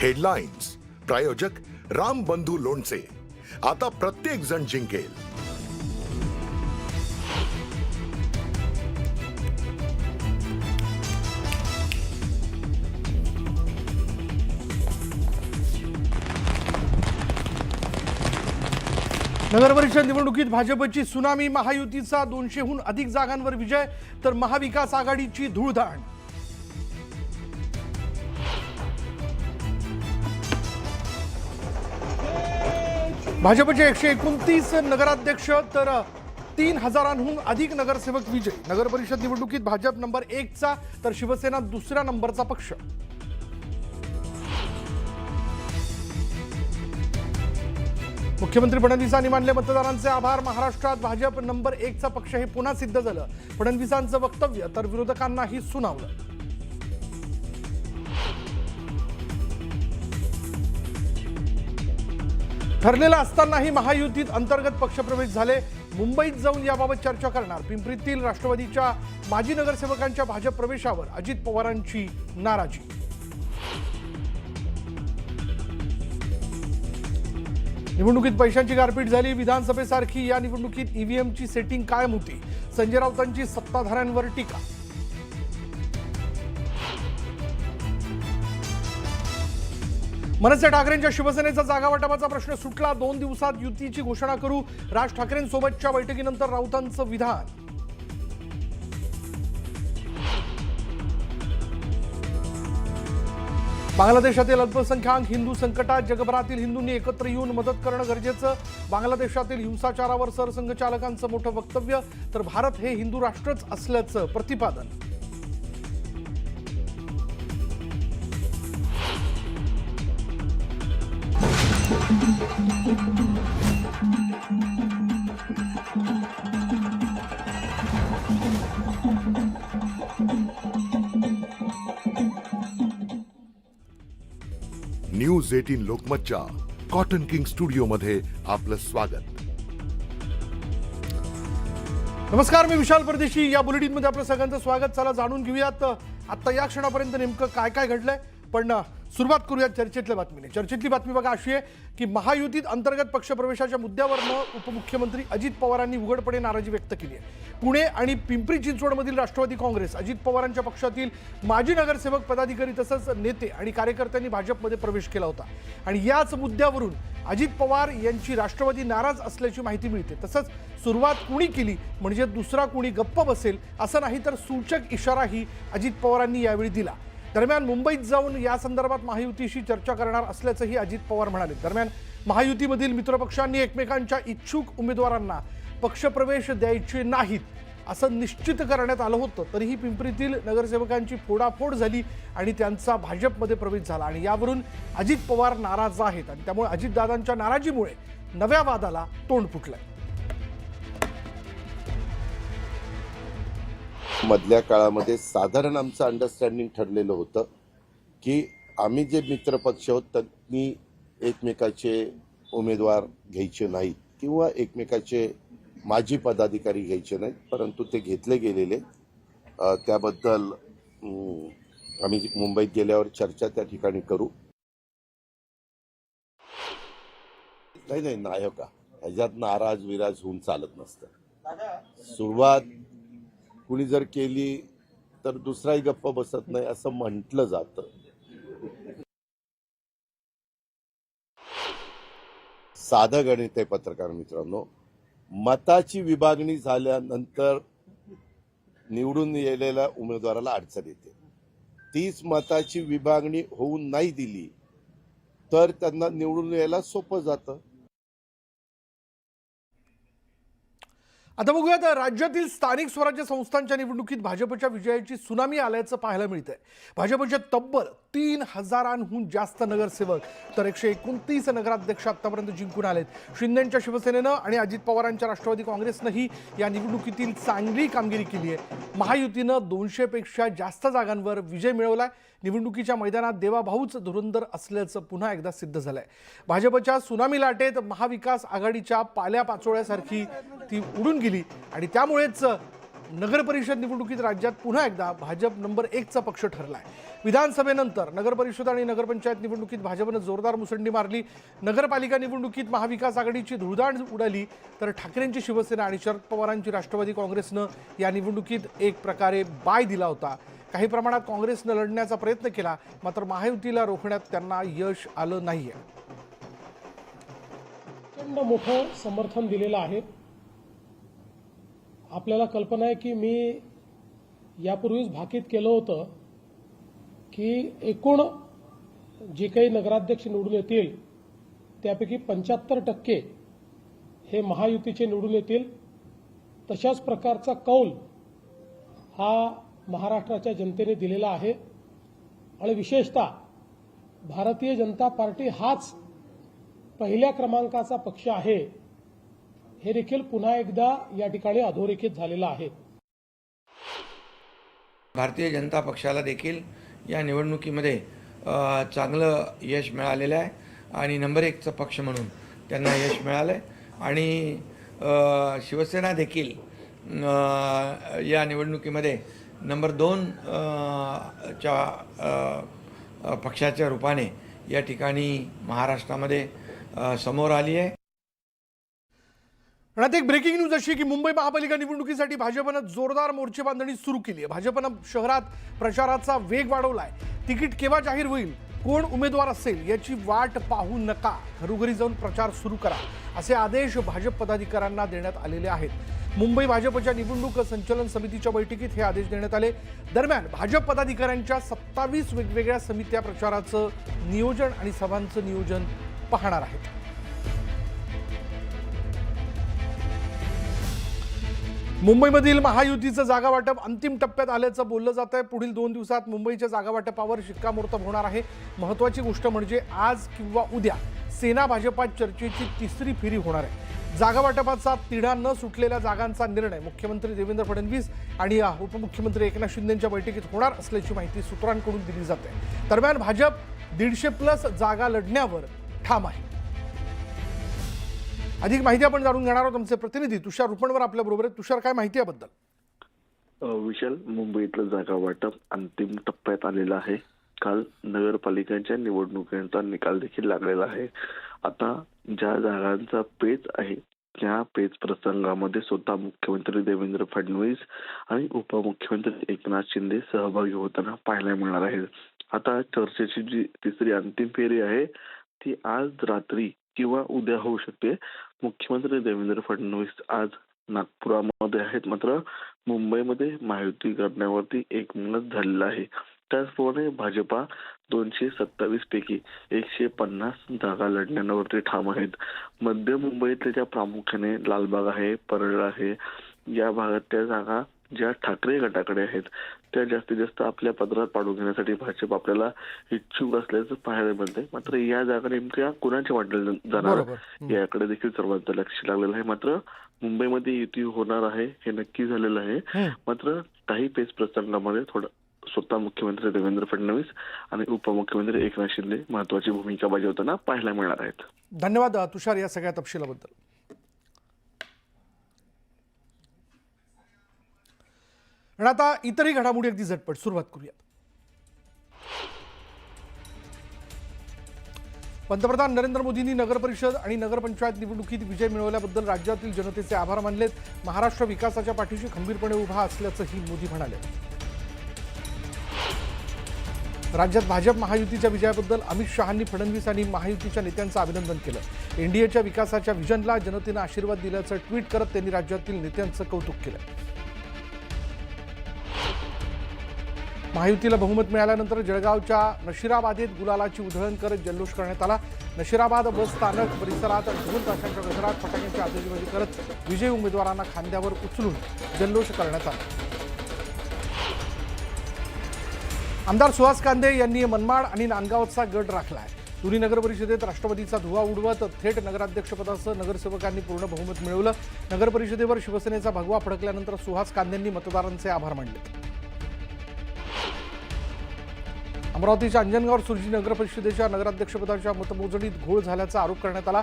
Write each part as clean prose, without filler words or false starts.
Headlines प्रायोजक राम बंधू लोणचे. आता प्रत्येक जण जिंकेल. नगरपरिषद निवडणुकीत भाजपची सुनामी, महायुतीचा 200हून अधिक जागांवर विजय तर महाविकास आघाडीची धूळधाण. भाजपचे 129 नगराध्यक्ष तर 3000हून अधिक नगरसेवक विजय. नगरपरिषद निवडणुकीत भाजप नंबर 1चा तर शिवसेना दुसऱ्या नंबरचा पक्ष. मुख्यमंत्री फडणवीसांनी मानले मतदारांचे आभार. महाराष्ट्रात भाजप नंबर 1चा पक्ष हे पुन्हा सिद्ध झालं. फडणवीसांचं वक्तव्य तर विरोधकांनाही सुनावलं. ठरलेलं असतानाही महायुतीत अंतर्गत पक्षप्रवेश झाले. मुंबईत जाऊन याबाबत चर्चा करणार. पिंपरीतील राष्ट्रवादीच्या माजी नगरसेवकांच्या भाजप प्रवेशावर अजित पवारांची नाराजी. निवडणुकीत पैशांची गारपीट झाली. विधानसभेसारखी या निवडणुकीत ईव्हीएमची सेटिंग कायम होती. संजय राऊतांची सत्ताधाऱ्यांवर टीका. मनसे ठाकरेंच्या शिवसेनेचा जागा वाटपाचा प्रश्न सुटला. 2 दिवसात युतीची घोषणा करू. राज ठाकरेंसोबतच्या बैठकीनंतर राऊतांचं विधान. बांगलादेशातील अल्पसंख्याक हिंदू संकटात. जगभरातील हिंदूंनी एकत्र येऊन मदत करणं गरजेचं. बांगलादेशातील हिंसाचारावर सरसंघचालकांचं मोठं वक्तव्य तर भारत हे हिंदू राष्ट्रच असल्याचं प्रतिपादन. न्यूज 18 लोकमतच्या कॉटन किंग स्टुडिओ मध्ये आपलं स्वागत. नमस्कार, मी विशाल परदेशी. या बुलेटिनमध्ये आपलं सगळ्यांचं स्वागत. चला जाणून घेऊयात आता या क्षणापर्यंत नेमकं काय काय घडलंय. पण सुरुवात करूया चर्चेतल्या बातमीने. चर्चेतली बातमी बघा अशी आहे की महायुतीत अंतर्गत पक्षप्रवेशाच्या मुद्द्यावरनं उपमुख्यमंत्री अजित पवारांनी उघडपणे नाराजी व्यक्त केली आहे. पुणे आणि पिंपरी चिंचवडमधील राष्ट्रवादी काँग्रेस, अजित पवारांच्या पक्षातील माजी नगरसेवक, पदाधिकारी तसंच नेते आणि कार्यकर्त्यांनी भाजपमध्ये प्रवेश केला होता. आणि याच मुद्द्यावरून अजित पवार यांची राष्ट्रवादी नाराज असल्याची माहिती मिळते. तसंच सुरुवात कुणी केली म्हणजे दुसरा कुणी गप्प बसेल असं नाही तर सूचक इशाराही अजित पवारांनी यावेळी दिला. दरम्यान मुंबईत जाऊन या संदर्भात महायुतीशी चर्चा करणार असल्याचंही अजित पवार म्हणाले. दरम्यान महायुतीमधील मित्रपक्षांनी एकमेकांच्या इच्छुक उमेदवारांना पक्षप्रवेश द्यायचे नाहीत असं निश्चित करण्यात आलं होतं. तरीही पिंपरीतील नगरसेवकांची फोडाफोड झाली आणि त्यांचा भाजपमध्ये प्रवेश झाला. आणि यावरून अजित पवार नाराज आहेत आणि त्यामुळे अजितदादांच्या नाराजीमुळे नव्या वादाला तोंड फुटलंय. मधल्या काळामध्ये साधारण आमचं अंडरस्टँडिंग ठरलेलं होतं की आम्ही जे मित्रपक्ष आहोत त्यांनी एकमेकाचे उमेदवार घ्यायचे नाहीत किंवा एकमेकाचे माजी पदाधिकारी घ्यायचे नाहीत, परंतु ते घेतले गेलेले. त्याबद्दल आम्ही मुंबईत गेल्यावर चर्चा त्या ठिकाणी करू. नाही हो का, ह्याच्यात नाराज विराज होऊन चालत नसतं. सुरुवात कुणी जर केली तर दुसराही गप्प बसत नाही असं म्हटलं जातं. साधं गणित आहे पत्रकार मित्रांनो. मताची विभागणी झाल्यानंतर निवडून गेलेल्या उमेदवाराला अडचण येते. 30 मताची विभागणी होऊन नाही दिली तर त्यांना निवडून यायला सोपं जातं. आता बघूयात राज्यातील स्थानिक स्वराज्य संस्थांच्या निवडणुकीत भाजपच्या विजयाची सुनामी आल्याचं पाहायला मिळतंय. भाजपचे तब्बल 3000हून जास्त नगरसेवक तर 129 नगराध्यक्ष आतापर्यंत जिंकून आलेत. शिंदेंच्या शिवसेनेनं आणि अजित पवारांच्या राष्ट्रवादी काँग्रेसनंही या निवडणुकीतील चांगली कामगिरी केली आहे. महायुतीनं 200पेक्षा जास्त जागांवर विजय मिळवलाय. निवडणुकीच्या मैदानात देवाभाऊच धुरंधर असल्याचं पुन्हा एकदा सिद्ध झालंय. भाजपच्या सुनामी लाटेत महाविकास आघाडीच्या पाल्या पाचोळ्यासारखी ती उडून गेली आणि त्यामुळेच नगर परिषद निवडणुकीत राज्यात पुन्हा एकदा भाजप नंबर 1चा पक्ष ठरलाय. विधानसभेनंतर नगर परिषद आणि नगरपंचायत निवडणुकीत भाजपनं जोरदार मुसंडी मारली. नगरपालिका निवडणुकीत महाविकास आघाडीची धुळदाण उडाली, तर ठाकरेंची शिवसेना आणि शरद पवारांची राष्ट्रवादी काँग्रेसनं या निवडणुकीत एक प्रकारे बाय दिला होता. काही प्रमाणात काँग्रेसनं लढण्याचा प्रयत्न केला, मात्र महायुतीला रोखण्यात त्यांना यश आलं नाहीये. प्रचंड मोठं समर्थन दिलेलं आहे. आपल्याला कल्पना आहे की मी यापूर्वीच भाकीत केलं होतं की एकूण जे काही नगराध्यक्ष निवडून येतील त्यापैकी 75% हे महायुतीचे निवडून येतील. तशाच प्रकारचा कौल हा महाराष्ट्राच्या जनतेने दिलेला आहे आणि विशेषतः भारतीय जनता पार्टी हाच पहिल्या क्रमांकाचा पक्ष आहे हे देखील पुन्हा एकदा या ठिकाणी अधोरेखित झालेलं आहे. भारतीय जनता पक्षाला देखील या निवडणुकीमध्ये चांगलं यश मिळालेलं आहे आणि नंबर 1चा पक्ष म्हणून त्यांना यश मिळालं आहे. आणि शिवसेना देखील या निवडणुकीमध्ये नंबर 2 च्या पक्षाच्या रूपाने या ठिकाणी महाराष्ट्रामध्ये समोर आली आहे. आणि एक ब्रेकिंग न्यूज अशी की मुंबई महापालिका निवडणुकीसाठी भाजपनं जोरदार मोर्चे बांधणी सुरू केली आहे. भाजपनं शहरात प्रचाराचा वेग वाढवलाय. तिकीट केव्हा जाहीर होईल, कोण उमेदवार असेल याची वाट पाहू नका, घरोघरी जाऊन प्रचार सुरू करा, असे आदेश भाजप पदाधिकाऱ्यांना देण्यात आलेले आहेत. मुंबई भाजपच्या निवडणूक संचलन समितीच्या बैठकीत हे आदेश देण्यात आले. दरम्यान भाजप पदाधिकाऱ्यांच्या 27 वेगवेगळ्या समित्या प्रचाराचं नियोजन आणि सभांचं नियोजन पाहणार आहेत. मुंबईमधील महायुतीचं जागा वाटप अंतिम टप्प्यात आल्याचं बोललं जात आहे. पुढील 2 दिवसात मुंबईच्या जागा वाटपावर शिक्कामोर्तब होणार आहे. महत्त्वाची गोष्ट म्हणजे आज किंवा उद्या सेना भाजपात चर्चेची 3री फेरी होणार आहे. जागा वाटपाचा तिढा न सुटलेल्या जागांचा निर्णय मुख्यमंत्री देवेंद्र फडणवीस आणि उपमुख्यमंत्री एकनाथ शिंदेंच्या बैठकीत होणार असल्याची माहिती सूत्रांकडून दिली जाते. दरम्यान भाजप 150+ जागा लढण्यावर ठाम आहे. अधिक माहिती आपण जाणून घेणार आहोत. आमचे प्रतिनिधी तुषार रुपणवर आपल्या बरोबर आहेत. तुषार, काय माहिती याबद्दल? विशाल, मुंबईतलं जागा वाटप अंतिम टप्प्यात आलेलं आहे. काल नगरपालिकांच्या निवडणुकीचा निकाल देखील लागलेला आहे. आता ज्या जागांचा पेच आहे त्या पेच प्रसंगामध्ये स्वतः मुख्यमंत्री देवेंद्र फडणवीस आणि उपमुख्यमंत्री एकनाथ शिंदे सहभागी होताना पाहायला मिळणार आहे. आता चर्चेची जी 3री अंतिम फेरी आहे ती आज रात्री किंवा उद्या होऊ शकते. मुख्यमंत्री देवेंद्र फडणवीस आज नागपुरामध्ये आहेत, मात्र मुंबईमध्ये महायुती करण्यावरती एकमत झालेलं आहे. त्याचप्रमाणे भाजपा 227 पैकी 150 जागा लढण्यावरती ठाम आहेत. मध्य मुंबईतल्या ज्या प्रामुख्याने लालबाग आहे, परळ आहे, या भागातल्या जागा ज्या ठाकरे गटाकडे आहेत त्या जास्तीत जास्त आपल्या पदरात पाडून घेण्यासाठी भाजप आपल्याला इच्छुक असल्याचं पाहायला मिळतंय. मात्र या जागा नेमक्या कुणाच्या वाटल्या जाणार याकडे देखील सर्वांचं लक्ष लागलेलं आहे. मात्र मुंबईमध्ये युती होणार आहे हे नक्की झालेलं आहे. मात्र काही पेच प्रसंगामध्ये थोडं स्वतः मुख्यमंत्री देवेंद्र फडणवीस आणि उपमुख्यमंत्री एकनाथ शिंदे महत्वाची भूमिका बजावताना पाहायला मिळणार आहेत. धन्यवाद तुषार या सगळ्या तपशिलाबद्दल. आणि आता इतरही घडामोडी अगदी झटपट सुरुवात करूयात. पंतप्रधान नरेंद्र मोदींनी नगर परिषद आणि नगरपंचायत निवडणुकीत विजय मिळवल्याबद्दल राज्यातील जनतेचे आभार मानलेत. महाराष्ट्र विकासाच्या पाठीशी खंबीरपणे उभा असल्याचंही मोदी म्हणाले. राज्यात भाजप महायुतीच्या विजयाबद्दल अमित शहांनी फडणवीस आणि महायुतीच्या नेत्यांचं अभिनंदन केलं. एनडीएच्या विकासाच्या व्हिजनला जनतेनं आशीर्वाद दिल्याचं ट्विट करत त्यांनी राज्यातील नेत्यांचं कौतुक केलं. महायुतीला बहुमत मिळाल्यानंतर जळगावच्या नशिराबादेत गुलालाची उधळण करत जल्लोष करण्यात आला. नशिराबाद बस स्थानक परिसरात ढोल ताशांच्या गजरात फटाक्यांची आतिषबाजी करत विजयी उमेदवारांना खांद्यावर उचलून जल्लोष करण्यात आला. आमदार सुहास कांदे यांनी मनमाड आणि नांदगावचा गड राखलाय. दोन्ही नगर परिषदेत राष्ट्रवादीचा धुव्वा उडवत थेट नगराध्यक्षपदासह नगरसेवकांनी पूर्ण बहुमत मिळवलं. नगर परिषदेवर शिवसेनेचा भगवा फडकल्यानंतर सुहास कांदेंनी मतदारांचे आभार मानले. अमरावतीच्या अंजनगाव सुरजी नगर परिषदेच्या नगराध्यक्षपदाच्या मतमोजणीत घोळ झाल्याचा आरोप करण्यात आला.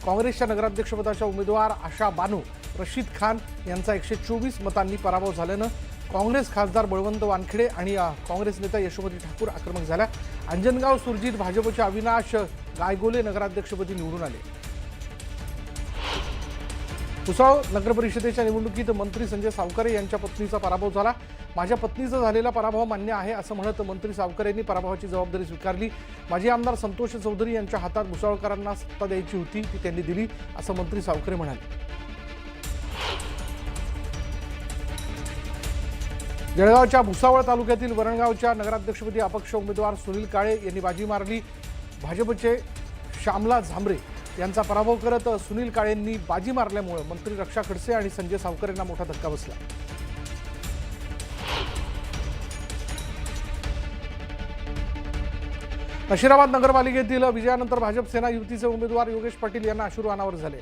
काँग्रेसच्या नगराध्यक्षपदाच्या उमेदवार आशा बानू रशीद खान यांचा 124 मतांनी पराभव झाल्यानं काँग्रेस खासदार बळवंत वानखेडे आणि काँग्रेस नेता यशोमती ठाकूर आक्रमक झाल्या. अंजनगाव सुरजीत भाजपचे अविनाश गायगोले नगराध्यक्षपदी निवडून आले. भुसावळ नगर परिषदेच्या निवडणुकीत मंत्री संजय सावकारे यांच्या पत्नीचा पराभव झाला. माझ्या पत्नीचा झालेला पराभव मान्य आहे असं म्हणत मंत्री सावकारे यांनी पराभवाची जबाबदारी स्वीकारली. माजी आमदार संतोष चौधरी यांच्या हातात भुसावळकरांना सत्ता द्यायची होती, ती त्यांनी दिली असं मंत्री सावकारे म्हणाले. जळगावच्या भुसावळ तालुक्यातील वरणगावच्या नगराध्यक्षपदी अपक्ष उमेदवार सुनील काळे यांनी बाजी मारली. भाजपचे श्यामला झांबरे यांचा पराभव करत सुनील काळेंनी बाजी मारल्यामुळे मंत्री रक्षा खडसे आणि संजय सावकर यांना मोठा धक्का बसला. नशिराबाद नगरपालिकेतील विजयानंतर भाजप सेना युतीचे उमेदवार योगेश पाटील यांना अश्रू अनावर झाले.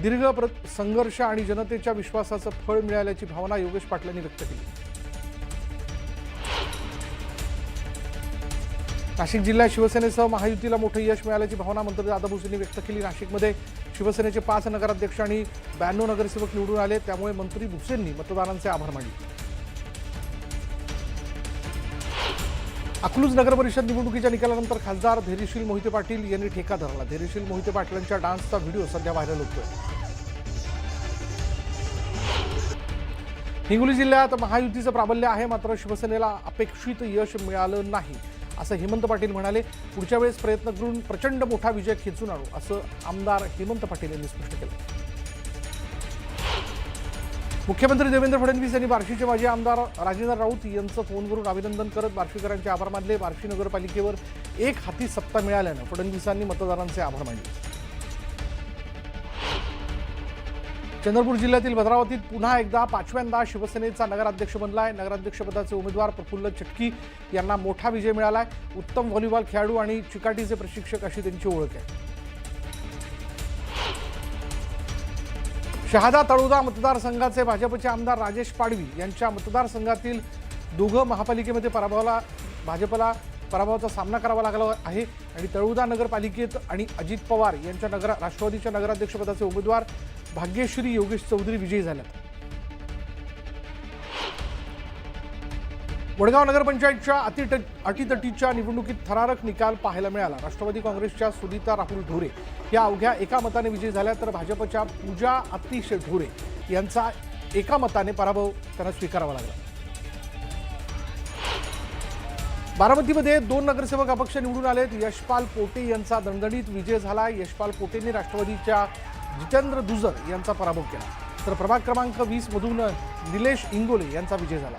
दीर्घ संघर्ष आणि जनतेच्या विश्वासाचं फळ मिळाल्याची भावना योगेश पाटलांनी व्यक्त केली. नाशिक जिल्ह्यात शिवसेनेसह महायुतीला मोठं यश मिळाल्याची भावना मंत्री दादा भुसे यांनी व्यक्त केली. नाशिकमध्ये शिवसेनेचे 5 नगराध्यक्ष आणि 92 नगरसेवक निवडून आले, त्यामुळे मंत्री भुसेंनी मतदारांचे आभार मानले. अकलूज नगर परिषद निवडणुकीच्या निकालानंतर खासदार धैर्यशील मोहिते पाटील यांनी ठेका धरला. धैर्यशील मोहिते पाटलांच्या डान्सचा व्हिडिओ सध्या व्हायरल होतोय. हिंगोली जिल्ह्यात महायुतीचं प्राबल्य आहे, मात्र शिवसेनेला अपेक्षित यश मिळालं नाही असं हेमंत पाटील म्हणाले. पुढच्या वेळेस प्रयत्न करून प्रचंड मोठा विजय खेचून आणू असं आमदार हेमंत पाटील यांनी स्पष्ट केलं. मुख्यमंत्री देवेंद्र फडणवीस यांनी बार्शीचे माजी आमदार राजेंद्र राऊत यांचं फोनवरून अभिनंदन करत बार्शीकरांचे आभार मानले. बार्शी नगरपालिकेवर एक हाती सत्ता मिळाल्यानं फडणवीसांनी मतदारांचे आभार मानले. चंद्रपूर जिल्ह्यातील भद्रावतीत पुन्हा एकदा 5व्यांदा शिवसेनेचा नगराध्यक्ष बनलाय. नगराध्यक्षपदाचे उमेदवार प्रफुल्ल चटकी यांना मोठा विजय मिळालाय. उत्तम व्हॉलीबॉल खेळाडू आणि चिकाटीचे प्रशिक्षक अशी त्यांची ओळख आहे. शहादा तळोदा मतदारसंघाचे भाजपचे आमदार राजेश पाडवी यांच्या मतदारसंघातील दोघं महापालिकेमध्ये भाजपला पराभवाचा सामना करावा लागला आहे आणि तळोदा नगरपालिकेत आणि अजित पवार यांच्या राष्ट्रवादीच्या नगराध्यक्षपदाचे उमेदवार भाग्यश्री योगेश चौधरी विजयी झाल्यात. वडगाव नगरपंचायतच्या अटीतटीच्या निवडणुकीत थरारक निकाल पाहायला मिळाला. राष्ट्रवादी काँग्रेसच्या सुनीता राहुल ढोरे या अवघ्या एका मताने विजयी झाल्या, तर भाजपच्या पूजा अतिश ढोरे यांचा एका मताने पराभव त्यांना स्वीकारावा लागला. बारामतीमध्ये 2 नगरसेवक अपक्ष निवडून आलेत. यशपाल पोटे यांचा दणदणीत विजय झाला. यशपाल पोटेंनी राष्ट्रवादीच्या जितेंद्र दुजर यांचा पराभव केला, तर प्रभाग क्रमांक 20 मधून निलेश इंगोले यांचा विजय झाला.